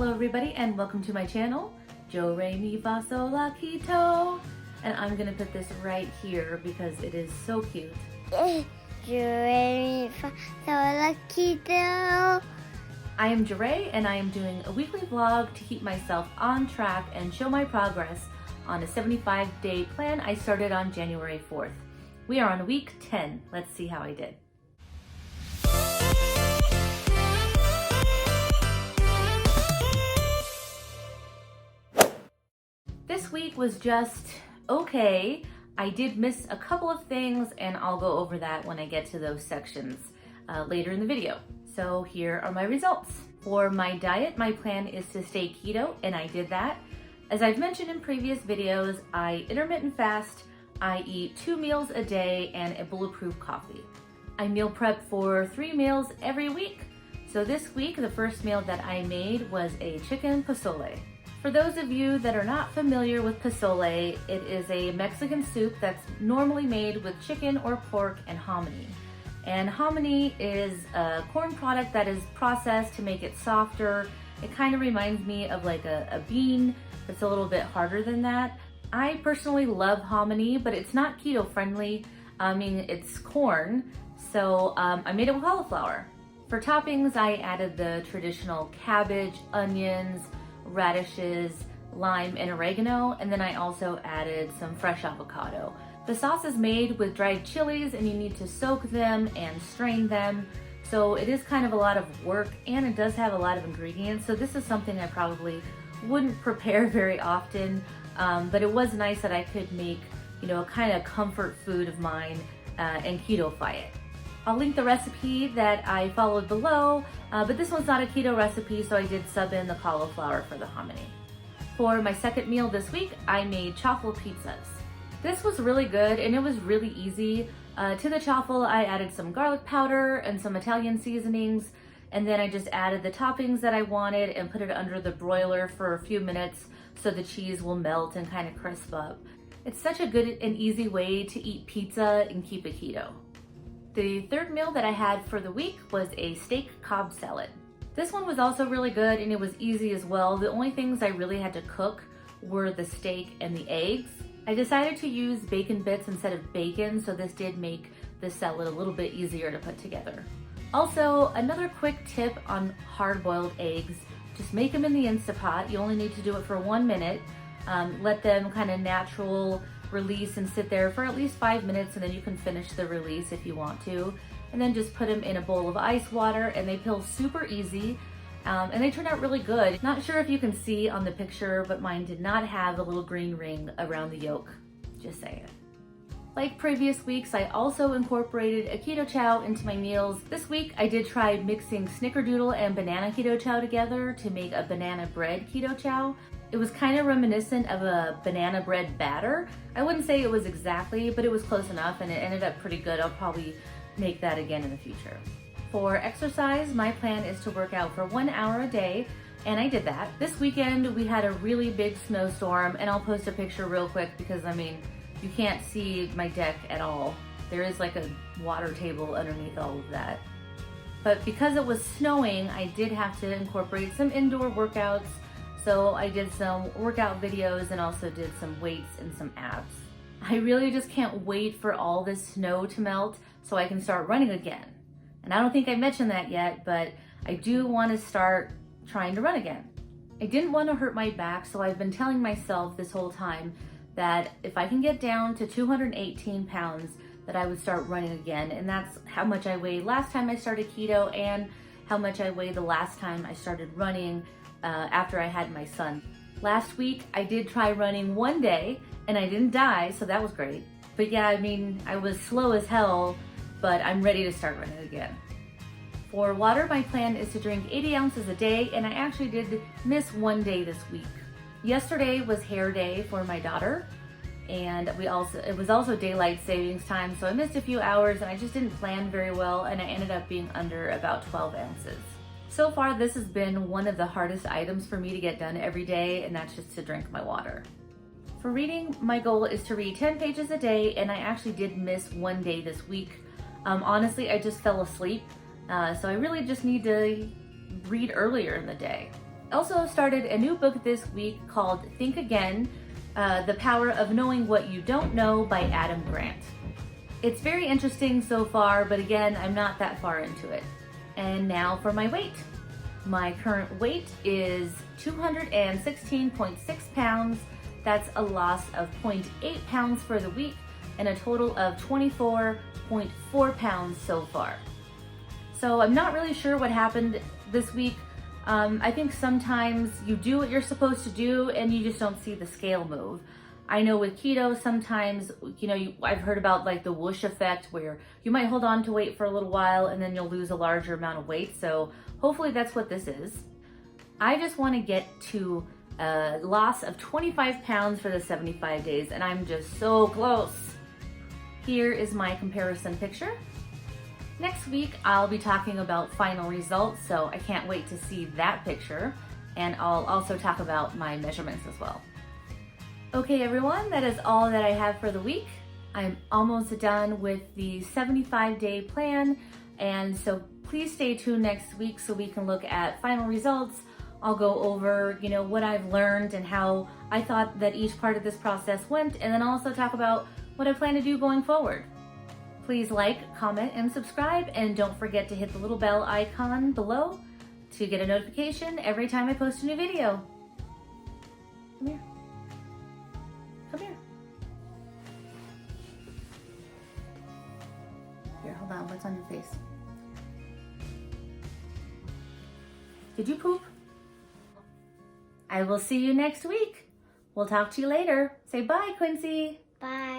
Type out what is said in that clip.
Hello everybody and welcome to my channel, Jo Re Mi Fa Sol La Keto. And I'm gonna put this right here because it is so cute. Jo Re Mi Fa Sol La Keto. I am Jo Re and I am doing a weekly vlog to keep myself on track and show my progress on a 75-day plan I started on January 4th. We are on week 10. Let's see how I did. This week was just okay. I did miss a couple of things and I'll go over that when I get to those sections later in the video. So here are my results. For my diet, my plan is to stay keto and I did that. As I've mentioned in previous videos, I intermittent fast, I eat 2 meals a day and a bulletproof coffee. I meal prep for 3 meals every week. So this week, the first meal that I made was a chicken pozole. For those of you that are not familiar with pozole, it is a Mexican soup that's normally made with chicken or pork and hominy. And hominy is a corn product that is processed to make it softer. It kind of reminds me of like a bean that's a little bit harder than that. I personally love hominy, but it's not keto friendly. I mean, it's corn, so I made it with cauliflower. For toppings, I added the traditional cabbage, onions, radishes, lime, and oregano, and then I also added some fresh avocado. The sauce is made with dried chilies and you need to soak them and strain them. So it is kind of a lot of work and it does have a lot of ingredients. So this is something I probably wouldn't prepare very often, but it was nice that I could make, a kind of comfort food of mine and keto-fy it. I'll link the recipe that I followed below, but this one's not a keto recipe, so I did sub in the cauliflower for the hominy. For my second meal this week, I made chaffle pizzas. This was really good and it was really easy. To the chaffle, I added some garlic powder and some Italian seasonings, and then I just added the toppings that I wanted and put it under the broiler for a few minutes so the cheese will melt and kind of crisp up. It's such a good and easy way to eat pizza and keep it keto. The third meal that I had for the week was a steak Cobb salad. This one was also really good and it was easy as well. The only things I really had to cook were the steak and the eggs. I decided to use bacon bits instead of bacon, so this did make the salad a little bit easier to put together. Also, another quick tip on hard-boiled eggs, just make them in the Instapot. You only need to do it for 1 minute. Let them kind of natural release and sit there for at least 5 minutes, and then you can finish the release if you want to. And then just put them in a bowl of ice water and they peel super easy. And they turned out really good. Not sure if you can see on the picture, but mine did not have a little green ring around the yolk. Just saying. Like previous weeks, I also incorporated a keto chow into my meals. This week, I did try mixing snickerdoodle and banana keto chow together to make a banana bread keto chow. It was kind of reminiscent of a banana bread batter. I wouldn't say it was exactly, but it was close enough and it ended up pretty good. I'll probably make that again in the future. For exercise, my plan is to work out for 1 hour a day, and I did that. This weekend, we had a really big snowstorm, and I'll post a picture real quick because, you can't see my deck at all. There is like a water table underneath all of that. But because it was snowing, I did have to incorporate some indoor workouts, so I did some workout videos and also did some weights and some abs. I really just can't wait for all this snow to melt so I can start running again. And I don't think I mentioned that yet, but I do want to start trying to run again. I didn't want to hurt my back, so I've been telling myself this whole time that if I can get down to 218 pounds, that I would start running again. And that's how much I weighed last time I started keto and how much I weighed the last time I started running after I had my son. Last week, I did try running 1 day and I didn't die, so that was great. But yeah, I was slow as hell, but I'm ready to start running again. For water, my plan is to drink 80 ounces a day, and I actually did miss 1 day this week. Yesterday was hair day for my daughter, and it was also daylight savings time, so I missed a few hours and I just didn't plan very well, and I ended up being under about 12 ounces. So far, this has been one of the hardest items for me to get done every day, and that's just to drink my water. For reading, my goal is to read 10 pages a day, and I actually did miss 1 day this week. Honestly, I just fell asleep, so I really just need to read earlier in the day. Also started a new book this week called Think Again, The Power of Knowing What You Don't Know by Adam Grant. It's very interesting so far, but again, I'm not that far into it. And now for my weight. My current weight is 216.6 pounds. That's a loss of 0.8 pounds for the week and a total of 24.4 pounds so far. So I'm not really sure what happened this week. I think sometimes you do what you're supposed to do and you just don't see the scale move. I know with keto, sometimes, I've heard about like the whoosh effect where you might hold on to weight for a little while and then you'll lose a larger amount of weight. So hopefully that's what this is. I just want to get to a loss of 25 pounds for the 75 days and I'm just so close. Here is my comparison picture. Next week, I'll be talking about final results, so I can't wait to see that picture. And I'll also talk about my measurements as well. Okay, everyone, that is all that I have for the week. I'm almost done with the 75-day plan, and so please stay tuned next week so we can look at final results. I'll go over, what I've learned and how I thought that each part of this process went, and then also talk about what I plan to do going forward. Please like, comment, and subscribe, and don't forget to hit the little bell icon below to get a notification every time I post a new video. Come here. Come here. Here, hold on. What's on your face? Did you poop? I will see you next week. We'll talk to you later. Say bye, Quincy. Bye.